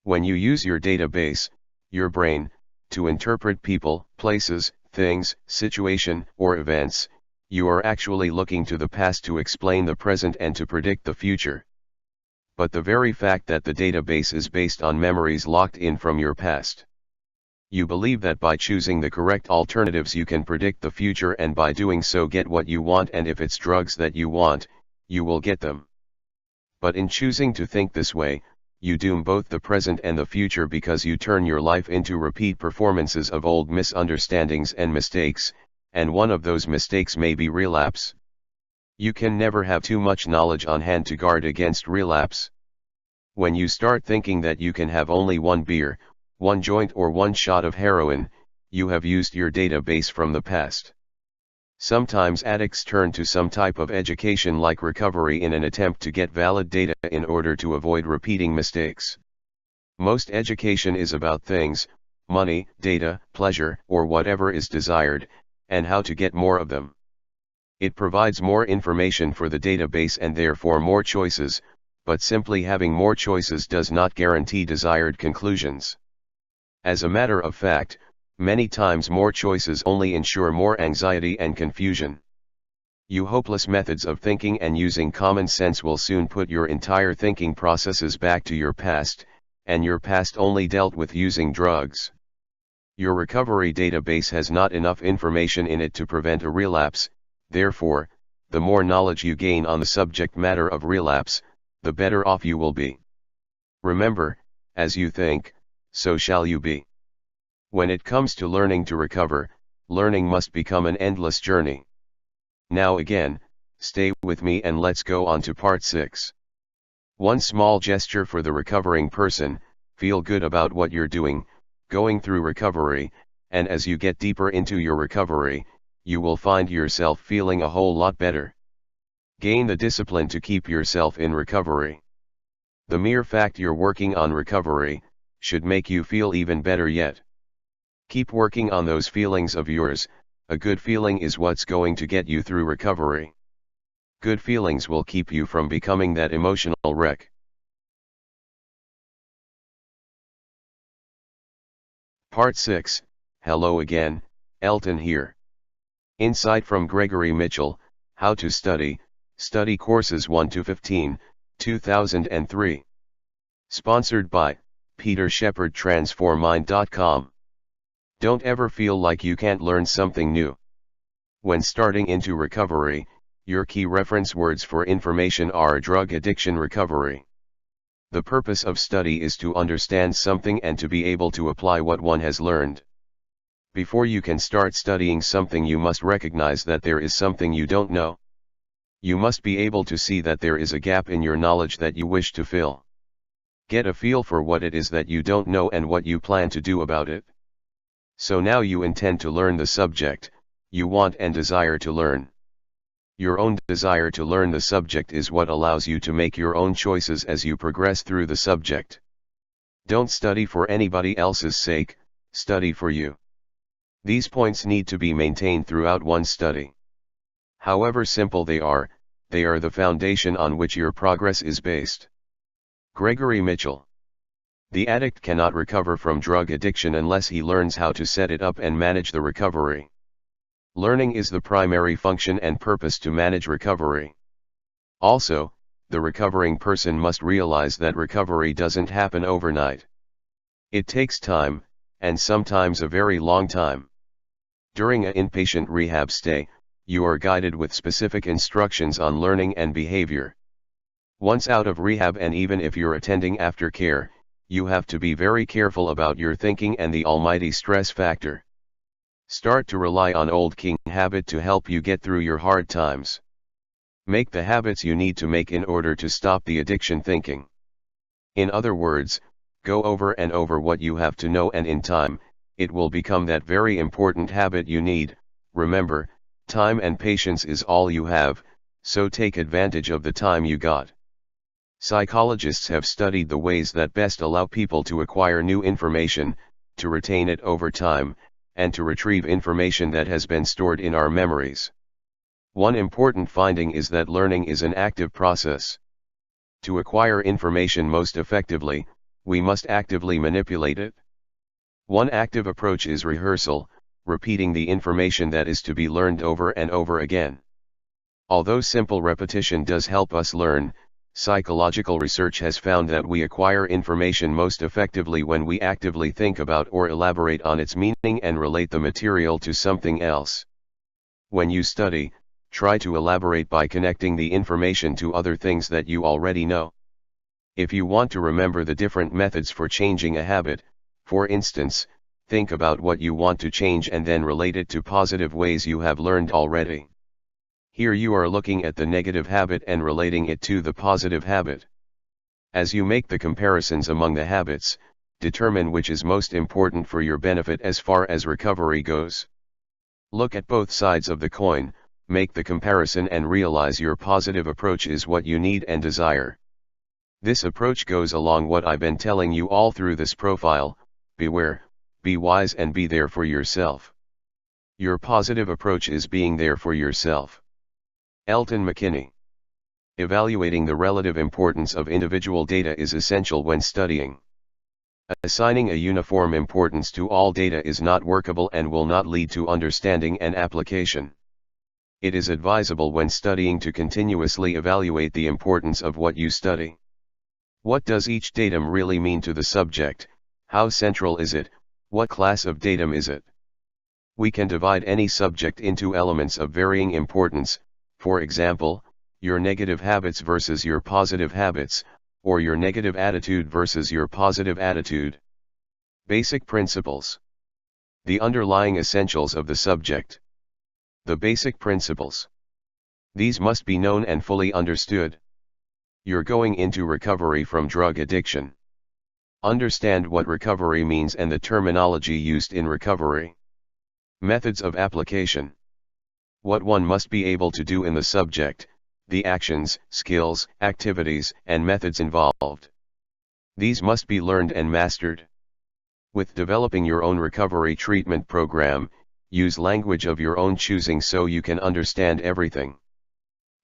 When you use your database, your brain, to interpret people, places, things, situation, or events, you are actually looking to the past to explain the present and to predict the future. But the very fact that the database is based on memories locked in from your past. You believe that by choosing the correct alternatives you can predict the future, and by doing so get what you want, and if it's drugs that you want, you will get them. But in choosing to think this way, you doom both the present and the future, because you turn your life into repeat performances of old misunderstandings and mistakes, and one of those mistakes may be relapse. You can never have too much knowledge on hand to guard against relapse. When you start thinking that you can have only one beer, one joint, or one shot of heroin, you have used your database from the past. Sometimes addicts turn to some type of education like recovery in an attempt to get valid data in order to avoid repeating mistakes. Most education is about things, money, data, pleasure, or whatever is desired, and how to get more of them. It provides more information for the database and therefore more choices, but simply having more choices does not guarantee desired conclusions. As a matter of fact, many times more choices only ensure more anxiety and confusion. You hopeless methods of thinking and using common sense will soon put your entire thinking processes back to your past, and your past only dealt with using drugs. Your recovery database has not enough information in it to prevent a relapse, therefore, the more knowledge you gain on the subject matter of relapse, the better off you will be. Remember, as you think, so shall you be. When it comes to learning to recover, learning must become an endless journey. Now again, stay with me and let's go on to part 6. One small gesture for the recovering person: feel good about what you're doing, going through recovery, and as you get deeper into your recovery, you will find yourself feeling a whole lot better. Gain the discipline to keep yourself in recovery. The mere fact you're working on recovery should make you feel even better yet. Keep working on those feelings of yours. A good feeling is what's going to get you through recovery. Good feelings will keep you from becoming that emotional wreck. Part 6. Hello again, Elton here. Insight from Gregory Mitchell, How to Study, Study Courses 1-15, 2003. Sponsored by Peter Shepard, TransformMind.com. Don't ever feel like you can't learn something new. When starting into recovery, your key reference words for information are drug addiction recovery. The purpose of study is to understand something and to be able to apply what one has learned. Before you can start studying something, you must recognize that there is something you don't know. You must be able to see that there is a gap in your knowledge that you wish to fill. Get a feel for what it is that you don't know and what you plan to do about it. So now you intend to learn the subject you want and desire to learn. Your own desire to learn the subject is what allows you to make your own choices as you progress through the subject. Don't study for anybody else's sake, study for you. These points need to be maintained throughout one's study. However simple they are the foundation on which your progress is based. Gregory Mitchell. The addict cannot recover from drug addiction unless he learns how to set it up and manage the recovery. Learning is the primary function and purpose to manage recovery. Also, the recovering person must realize that recovery doesn't happen overnight. It takes time, and sometimes a very long time. During an inpatient rehab stay, you are guided with specific instructions on learning and behavior. Once out of rehab, and even if you're attending aftercare, you have to be very careful about your thinking and the almighty stress factor. Start to rely on Old King Habit to help you get through your hard times. Make the habits you need to make in order to stop the addiction thinking. In other words, go over and over what you have to know, and in time, it will become that very important habit you need. Remember, time and patience is all you have, so take advantage of the time you got. Psychologists have studied the ways that best allow people to acquire new information, to retain it over time, and to retrieve information that has been stored in our memories. One important finding is that learning is an active process. To acquire information most effectively, we must actively manipulate it. One active approach is rehearsal, repeating the information that is to be learned over and over again. Although simple repetition does help us learn, psychological research has found that we acquire information most effectively when we actively think about or elaborate on its meaning and relate the material to something else. When you study, try to elaborate by connecting the information to other things that you already know. If you want to remember the different methods for changing a habit, for instance, think about what you want to change and then relate it to positive ways you have learned already. Here you are looking at the negative habit and relating it to the positive habit. As you make the comparisons among the habits, determine which is most important for your benefit as far as recovery goes. Look at both sides of the coin, make the comparison and realize your positive approach is what you need and desire. This approach goes along what I've been telling you all through this profile: beware, be wise and be there for yourself. Your positive approach is being there for yourself. Elton McKinney. Evaluating the relative importance of individual data is essential when studying. Assigning a uniform importance to all data is not workable and will not lead to understanding and application. It is advisable when studying to continuously evaluate the importance of what you study. What does each datum really mean to the subject? How central is it? What class of datum is it? We can divide any subject into elements of varying importance, for example, your negative habits versus your positive habits, or your negative attitude versus your positive attitude. Basic principles. The underlying essentials of the subject. The basic principles. These must be known and fully understood. You're going into recovery from drug addiction. Understand what recovery means and the terminology used in recovery. Methods of application. What one must be able to do in the subject, the actions, skills, activities, and methods involved. These must be learned and mastered. With developing your own recovery treatment program, use language of your own choosing so you can understand everything.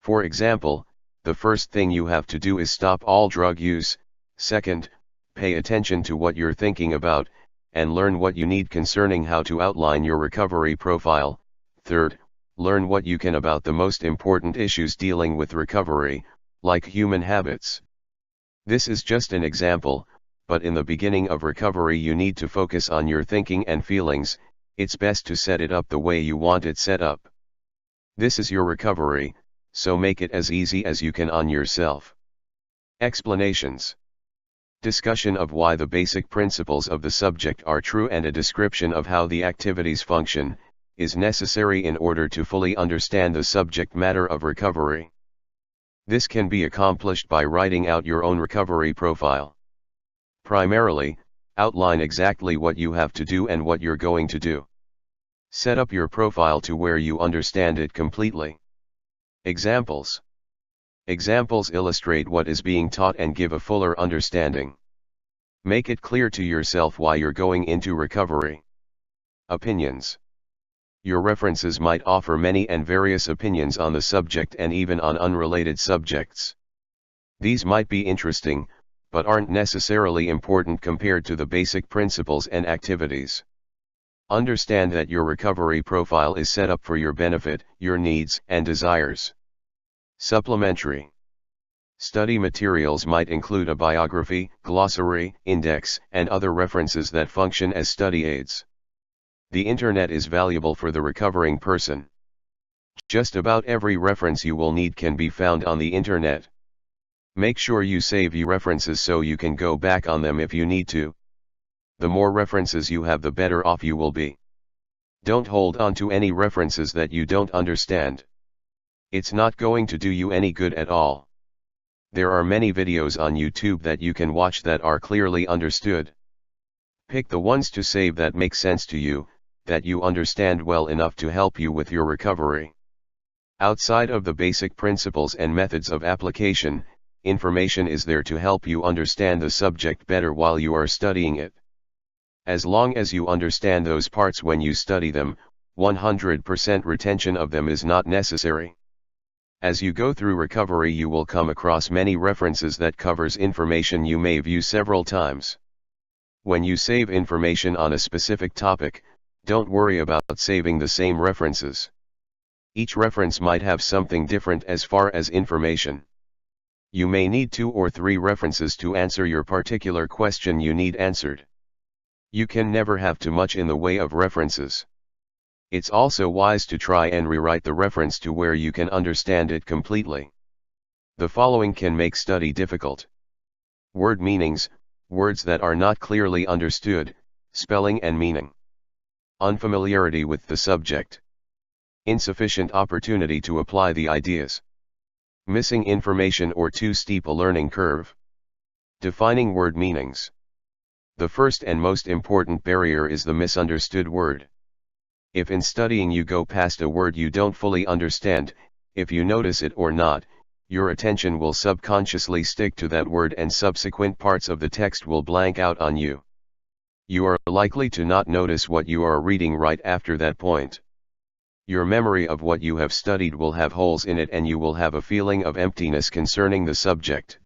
For example, the first thing you have to do is stop all drug use. Second, pay attention to what you're thinking about, and learn what you need concerning how to outline your recovery profile. Third, learn what you can about the most important issues dealing with recovery, like human habits. This is just an example, but in the beginning of recovery you need to focus on your thinking and feelings. It's best to set it up the way you want it set up. This is your recovery, so make it as easy as you can on yourself. Explanations. Discussion of why the basic principles of the subject are true and a description of how the activities function is necessary in order to fully understand the subject matter of recovery. This can be accomplished by writing out your own recovery profile. Primarily, outline exactly what you have to do and what you're going to do. Set up your profile to where you understand it completely. Examples. Examples illustrate what is being taught and give a fuller understanding. Make it clear to yourself why you're going into recovery. Opinions. Your references might offer many and various opinions on the subject and even on unrelated subjects. These might be interesting, but aren't necessarily important compared to the basic principles and activities. Understand that your recovery profile is set up for your benefit, your needs and desires. Supplementary. Study materials might include a biography, glossary, index, and other references that function as study aids. The internet is valuable for the recovering person. Just about every reference you will need can be found on the internet. Make sure you save your references so you can go back on them if you need to. The more references you have, the better off you will be. Don't hold on to any references that you don't understand. It's not going to do you any good at all. There are many videos on YouTube that you can watch that are clearly understood. Pick the ones to save that make sense to you, that you understand well enough to help you with your recovery. Outside of the basic principles and methods of application, information is there to help you understand the subject better while you are studying it. As long as you understand those parts when you study them, 100% retention of them is not necessary. As you go through recovery, you will come across many references that covers information you may view several times. When you save information on a specific topic, don't worry about saving the same references. Each reference might have something different as far as information. You may need 2 or 3 references to answer your particular question you need answered. You can never have too much in the way of references. It's also wise to try and rewrite the reference to where you can understand it completely. The following can make study difficult. Word meanings, words that are not clearly understood, spelling and meaning. Unfamiliarity with the subject. Insufficient opportunity to apply the ideas. Missing information or too steep a learning curve. Defining word meanings. The first and most important barrier is the misunderstood word. If in studying you go past a word you don't fully understand, if you notice it or not, your attention will subconsciously stick to that word and subsequent parts of the text will blank out on you. You are likely to not notice what you are reading right after that point. Your memory of what you have studied will have holes in it and you will have a feeling of emptiness concerning the subject.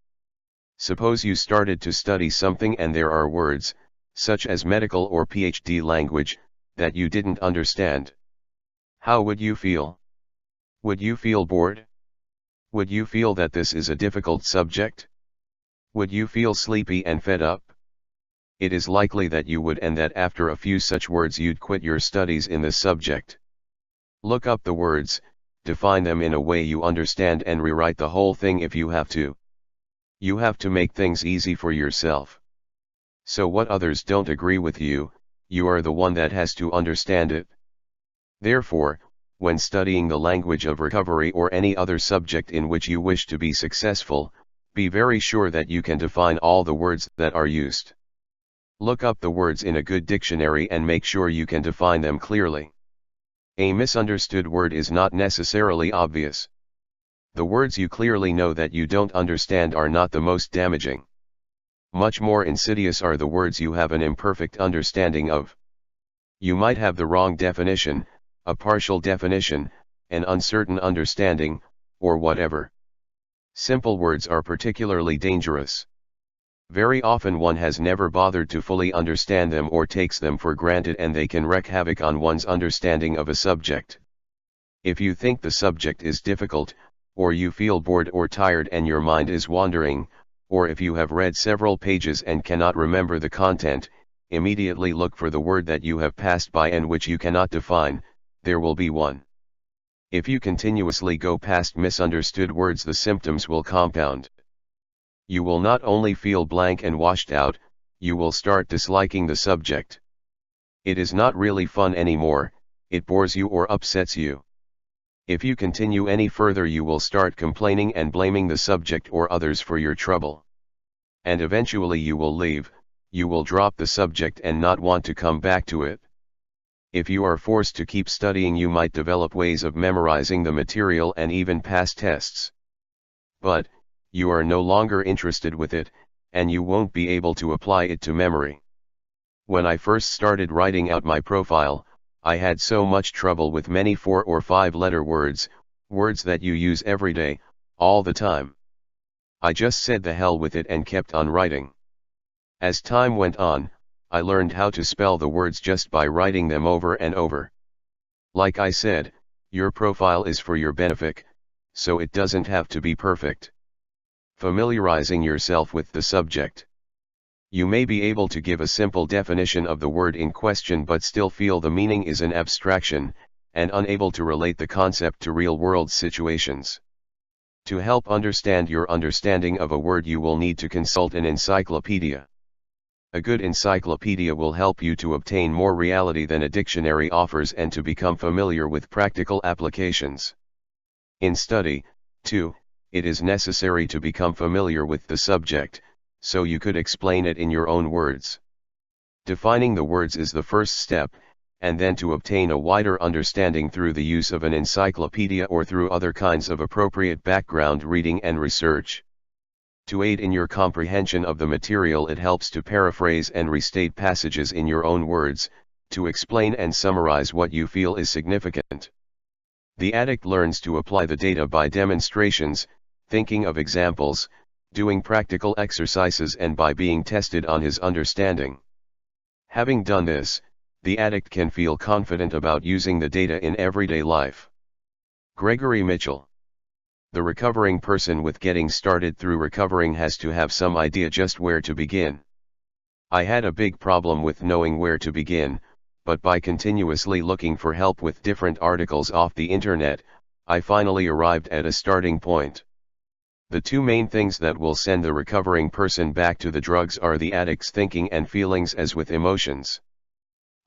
Suppose you started to study something and there are words, such as medical or PhD language, that you didn't understand. How would you feel? Would you feel bored? Would you feel that this is a difficult subject? Would you feel sleepy and fed up? It is likely that you would, and that after a few such words you'd quit your studies in this subject. Look up the words, define them in a way you understand and rewrite the whole thing if you have to. You have to make things easy for yourself. So what others don't agree with you, you are the one that has to understand it. Therefore, when studying the language of recovery or any other subject in which you wish to be successful, be very sure that you can define all the words that are used. Look up the words in a good dictionary and make sure you can define them clearly. A misunderstood word is not necessarily obvious. The words you clearly know that you don't understand are not the most damaging. Much more insidious are the words you have an imperfect understanding of. You might have the wrong definition, a partial definition, an uncertain understanding, or whatever. Simple words are particularly dangerous. Very often one has never bothered to fully understand them or takes them for granted, and they can wreak havoc on one's understanding of a subject. If you think the subject is difficult, or you feel bored or tired and your mind is wandering, or if you have read several pages and cannot remember the content, immediately look for the word that you have passed by and which you cannot define. There will be one. If you continuously go past misunderstood words, the symptoms will compound. You will not only feel blank and washed out, you will start disliking the subject. It is not really fun anymore, it bores you or upsets you. If you continue any further, you will start complaining and blaming the subject or others for your trouble. And eventually you will leave, you will drop the subject and not want to come back to it. If you are forced to keep studying, you might develop ways of memorizing the material and even pass tests. But, you are no longer interested with it, and you won't be able to apply it to memory. When I first started writing out my profile, I had so much trouble with many 4 or 5 letter words, words that you use every day, all the time. I just said the hell with it and kept on writing. As time went on, I learned how to spell the words just by writing them over and over. Like I said, your profile is for your benefit, so it doesn't have to be perfect. Familiarizing yourself with the subject. You may be able to give a simple definition of the word in question but still feel the meaning is an abstraction, and unable to relate the concept to real-world situations. To help understand your understanding of a word, you will need to consult an encyclopedia. A good encyclopedia will help you to obtain more reality than a dictionary offers and to become familiar with practical applications. In study, too, it is necessary to become familiar with the subject, so you could explain it in your own words. Defining the words is the first step, and then to obtain a wider understanding through the use of an encyclopedia or through other kinds of appropriate background reading and research. To aid in your comprehension of the material, it helps to paraphrase and restate passages in your own words, to explain and summarize what you feel is significant. The addict learns to apply the data by demonstrations, thinking of examples, doing practical exercises, and by being tested on his understanding. Having done this, the addict can feel confident about using the data in everyday life. Gregory Mitchell. The recovering person with getting started through recovering has to have some idea just where to begin. I had a big problem with knowing where to begin, but by continuously looking for help with different articles off the internet, I finally arrived at a starting point. The two main things that will send the recovering person back to the drugs are the addict's thinking and feelings, as with emotions.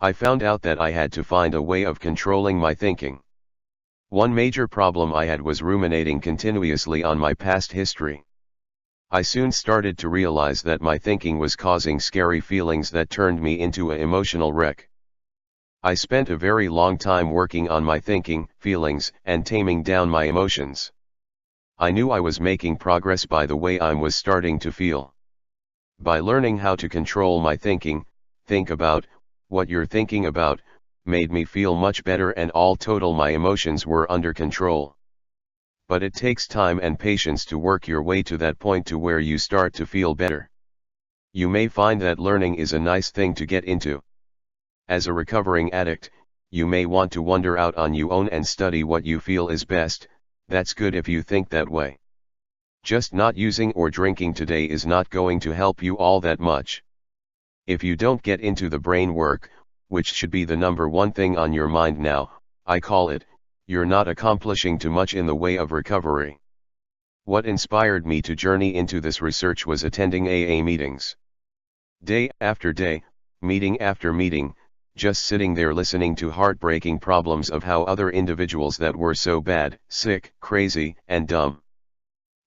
I found out that I had to find a way of controlling my thinking. One major problem I had was ruminating continuously on my past history. I soon started to realize that my thinking was causing scary feelings that turned me into an emotional wreck. I spent a very long time working on my thinking, feelings, and taming down my emotions. I knew I was making progress by the way I was starting to feel. By learning how to control my thinking, think about what you're thinking about, made me feel much better, and all total my emotions were under control. But it takes time and patience to work your way to that point to where you start to feel better. You may find that learning is a nice thing to get into. As a recovering addict, you may want to wander out on your own and study what you feel is best. That's good if you think that way. Just not using or drinking today is not going to help you all that much. If you don't get into the brain work, which should be the number one thing on your mind now, I call it, you're not accomplishing too much in the way of recovery. What inspired me to journey into this research was attending AA meetings. Day after day, meeting after meeting, just sitting there listening to heartbreaking problems of how other individuals that were so bad, sick, crazy, and dumb.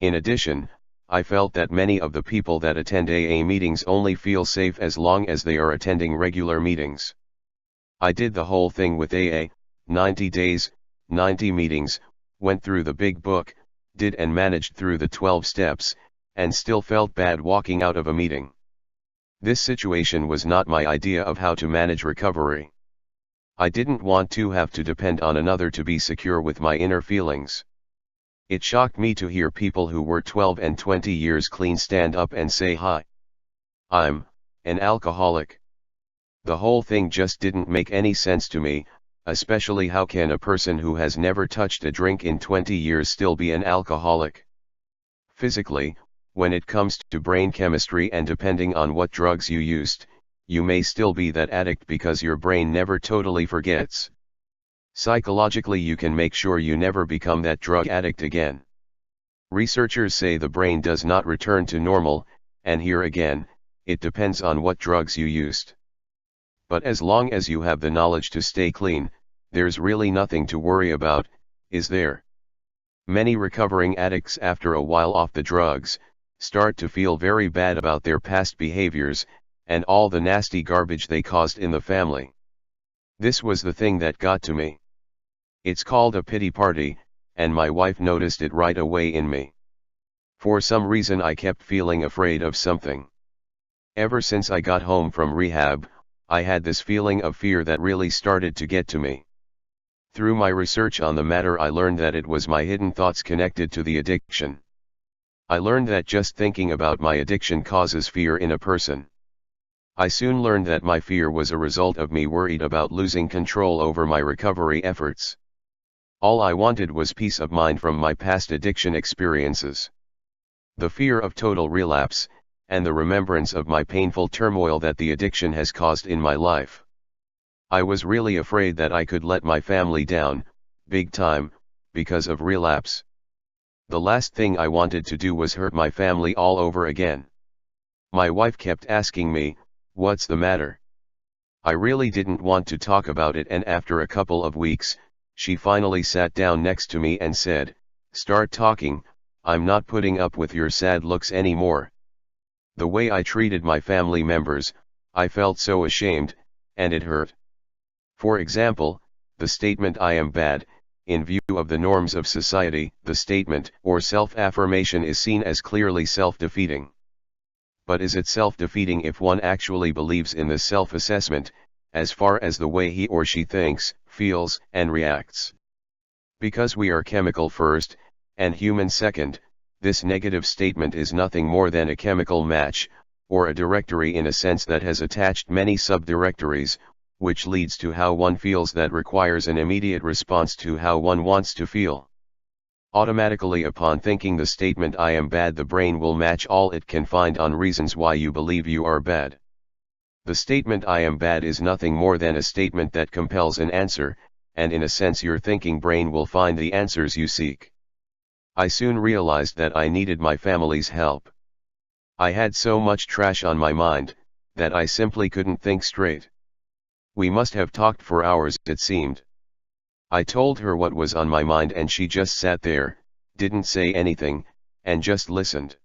In addition, I felt that many of the people that attend AA meetings only feel safe as long as they are attending regular meetings. I did the whole thing with AA, 90 days, 90 meetings, went through the big book, did and managed through the 12 steps, and still felt bad walking out of a meeting. This situation was not my idea of how to manage recovery. I didn't want to have to depend on another to be secure with my inner feelings. It shocked me to hear people who were 12 and 20 years clean stand up and say, "Hi, I'm an alcoholic." The whole thing just didn't make any sense to me, especially how can a person who has never touched a drink in 20 years still be an alcoholic? Physically, when it comes to brain chemistry and depending on what drugs you used, you may still be that addict because your brain never totally forgets. Psychologically, you can make sure you never become that drug addict again. Researchers say the brain does not return to normal, and here again, it depends on what drugs you used. But as long as you have the knowledge to stay clean, there's really nothing to worry about, is there? Many recovering addicts after a while off the drugs, start to feel very bad about their past behaviors, and all the nasty garbage they caused in the family. This was the thing that got to me. It's called a pity party, and my wife noticed it right away in me. For some reason I kept feeling afraid of something. Ever since I got home from rehab, I had this feeling of fear that really started to get to me. Through my research on the matter, I learned that it was my hidden thoughts connected to the addiction. I learned that just thinking about my addiction causes fear in a person. I soon learned that my fear was a result of me worried about losing control over my recovery efforts. All I wanted was peace of mind from my past addiction experiences. The fear of total relapse, and the remembrance of my painful turmoil that the addiction has caused in my life. I was really afraid that I could let my family down, big time, because of relapse. The last thing I wanted to do was hurt my family all over again. My wife kept asking me, "What's the matter?" I really didn't want to talk about it, and after a couple of weeks, she finally sat down next to me and said, "Start talking, I'm not putting up with your sad looks anymore." The way I treated my family members, I felt so ashamed, and it hurt. For example, the statement "I am bad," in view of the norms of society, the statement or self-affirmation is seen as clearly self-defeating. But is it self-defeating if one actually believes in this self-assessment, as far as the way he or she thinks, feels, and reacts? Because we are chemical first, and human second, this negative statement is nothing more than a chemical match, or a directory in a sense that has attached many subdirectories, which leads to how one feels that requires an immediate response to how one wants to feel. Automatically upon thinking the statement I am bad, the brain will match all it can find on reasons why you believe you are bad. The statement I am bad is nothing more than a statement that compels an answer, and in a sense your thinking brain will find the answers you seek. I soon realized that I needed my family's help. I had so much trash on my mind, that I simply couldn't think straight. We must have talked for hours, it seemed. I told her what was on my mind and she just sat there, didn't say anything, and just listened.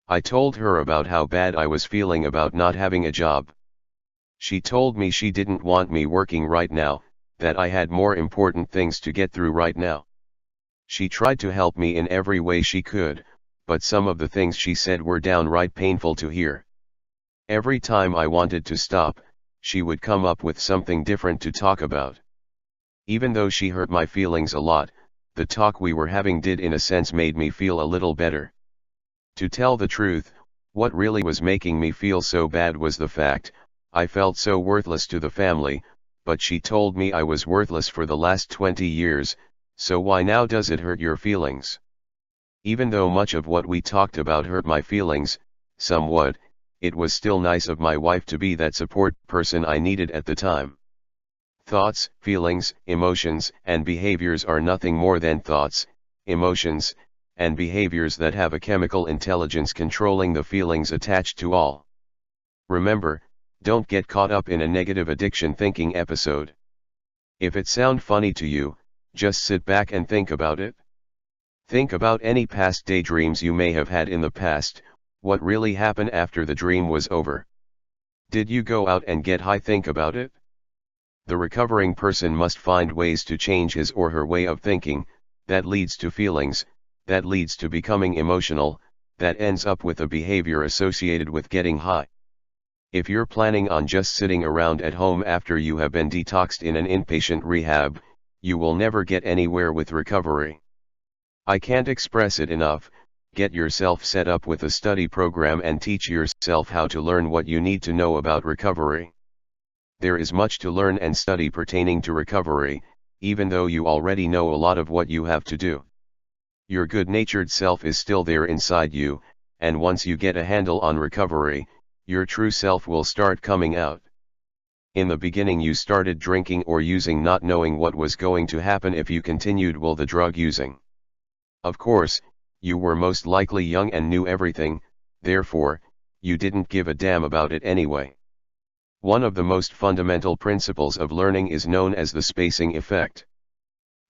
I told her about how bad I was feeling about not having a job. She told me she didn't want me working right now, that I had more important things to get through right now. She tried to help me in every way she could, but some of the things she said were downright painful to hear. Every time I wanted to stop, she would come up with something different to talk about. Even though she hurt my feelings a lot, the talk we were having did in a sense made me feel a little better. To tell the truth, what really was making me feel so bad was the fact, I felt so worthless to the family, but she told me I was worthless for the last 20 years, so why now does it hurt your feelings? Even though much of what we talked about hurt my feelings, somewhat, it was still nice of my wife to be that support person I needed at the time. Thoughts, feelings, emotions, and behaviors are nothing more than thoughts, emotions, and behaviors that have a chemical intelligence controlling the feelings attached to all. Remember, don't get caught up in a negative addiction thinking episode. If it sounds funny to you, just sit back and think about it. Think about any past daydreams you may have had in the past. What really happened after the dream was over? Did you go out and get high? Think about it. The recovering person must find ways to change his or her way of thinking, that leads to feelings, that leads to becoming emotional, that ends up with a behavior associated with getting high. If you're planning on just sitting around at home after you have been detoxed in an inpatient rehab, you will never get anywhere with recovery. I can't express it enough. Get yourself set up with a study program and teach yourself how to learn what you need to know about recovery. There is much to learn and study pertaining to recovery, even though you already know a lot of what you have to do. Your good-natured self is still there inside you, and once you get a handle on recovery, your true self will start coming out. In the beginning you started drinking or using not knowing what was going to happen if you continued with the drug using. Of course, you were most likely young and knew everything, therefore, you didn't give a damn about it anyway. One of the most fundamental principles of learning is known as the spacing effect.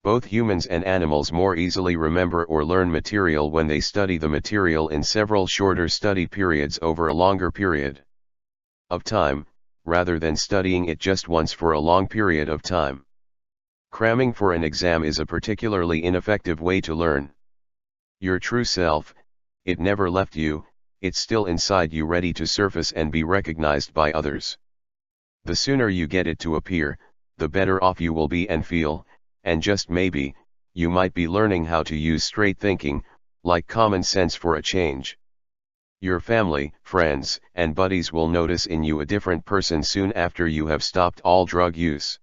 Both humans and animals more easily remember or learn material when they study the material in several shorter study periods over a longer period of time, rather than studying it just once for a long period of time. Cramming for an exam is a particularly ineffective way to learn. Your true self, it never left you, it's still inside you ready to surface and be recognized by others. The sooner you get it to appear, the better off you will be and feel, and just maybe, you might be learning how to use straight thinking, like common sense for a change. Your family, friends, and buddies will notice in you a different person soon after you have stopped all drug use.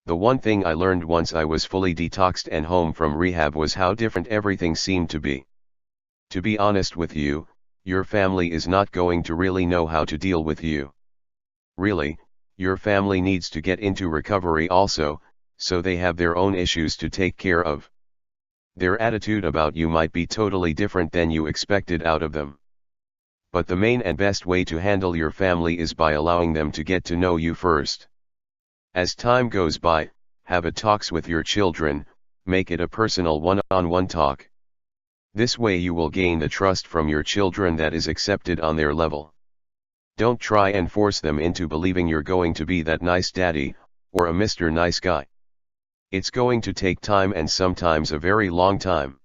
The one thing I learned once I was fully detoxed and home from rehab was how different everything seemed to be. To be honest with you, your family is not going to really know how to deal with you. Really, your family needs to get into recovery also, so they have their own issues to take care of. Their attitude about you might be totally different than you expected out of them. But the main and best way to handle your family is by allowing them to get to know you first. As time goes by, have a talks with your children, make it a personal one-on-one talk. This way you will gain the trust from your children that is accepted on their level. Don't try and force them into believing you're going to be that nice daddy, or a Mr. Nice Guy. It's going to take time and sometimes a very long time.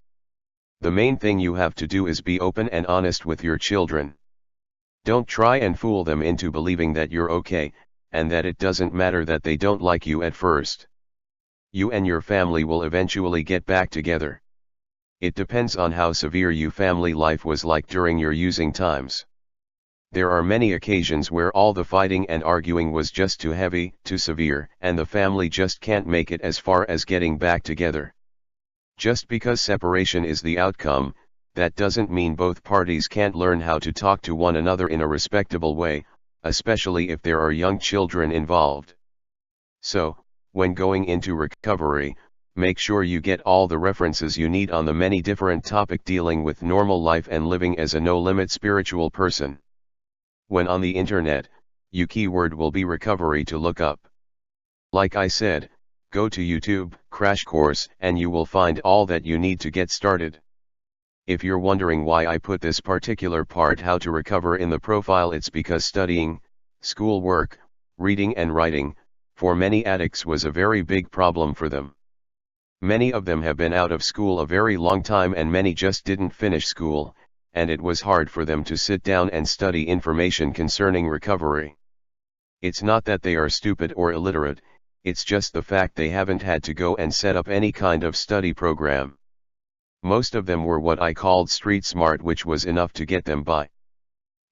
The main thing you have to do is be open and honest with your children. Don't try and fool them into believing that you're okay, and that it doesn't matter that they don't like you at first. You and your family will eventually get back together. It depends on how severe your family life was like during your using times. There are many occasions where all the fighting and arguing was just too heavy, too severe, and the family just can't make it as far as getting back together. Just because separation is the outcome, that doesn't mean both parties can't learn how to talk to one another in a respectable way, especially if there are young children involved. So, when going into recovery, make sure you get all the references you need on the many different topics dealing with normal life and living as a no-limit spiritual person. When on the internet, your keyword will be recovery to look up. Like I said, go to YouTube, Crash Course, and you will find all that you need to get started. If you're wondering why I put this particular part how to recover in the profile, it's because studying, schoolwork, reading and writing, for many addicts was a very big problem for them. Many of them have been out of school a very long time and many just didn't finish school, and it was hard for them to sit down and study information concerning recovery. It's not that they are stupid or illiterate, it's just the fact they haven't had to go and set up any kind of study program. Most of them were what I called street smart, which was enough to get them by.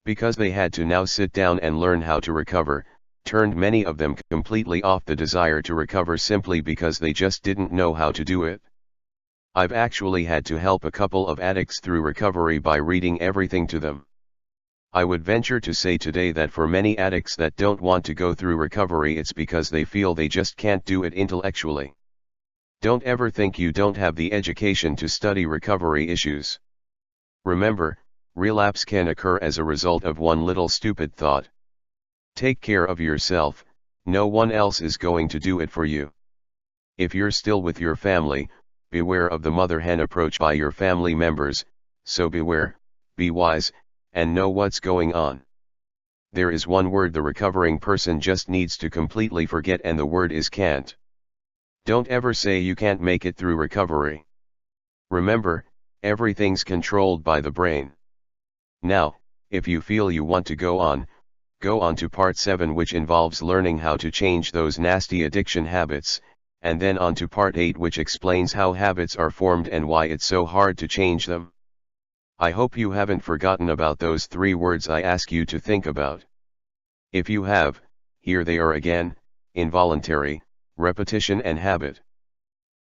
Because they had to now sit down and learn how to recover, turned many of them completely off the desire to recover simply because they just didn't know how to do it. I've actually had to help a couple of addicts through recovery by reading everything to them. I would venture to say today that for many addicts that don't want to go through recovery, it's because they feel they just can't do it intellectually. Don't ever think you don't have the education to study recovery issues. Remember, relapse can occur as a result of one little stupid thought. Take care of yourself, no one else is going to do it for you. If you're still with your family, beware of the mother hen approach by your family members, so beware, be wise, and know what's going on. There is one word the recovering person just needs to completely forget, and the word is can't. Don't ever say you can't make it through recovery. Remember, everything's controlled by the brain. Now, if you feel you want to go on to part 7, which involves learning how to change those nasty addiction habits, and then on to part 8, which explains how habits are formed and why it's so hard to change them. I hope you haven't forgotten about those 3 words I ask you to think about. If you have, here they are again: involuntary, repetition and habit.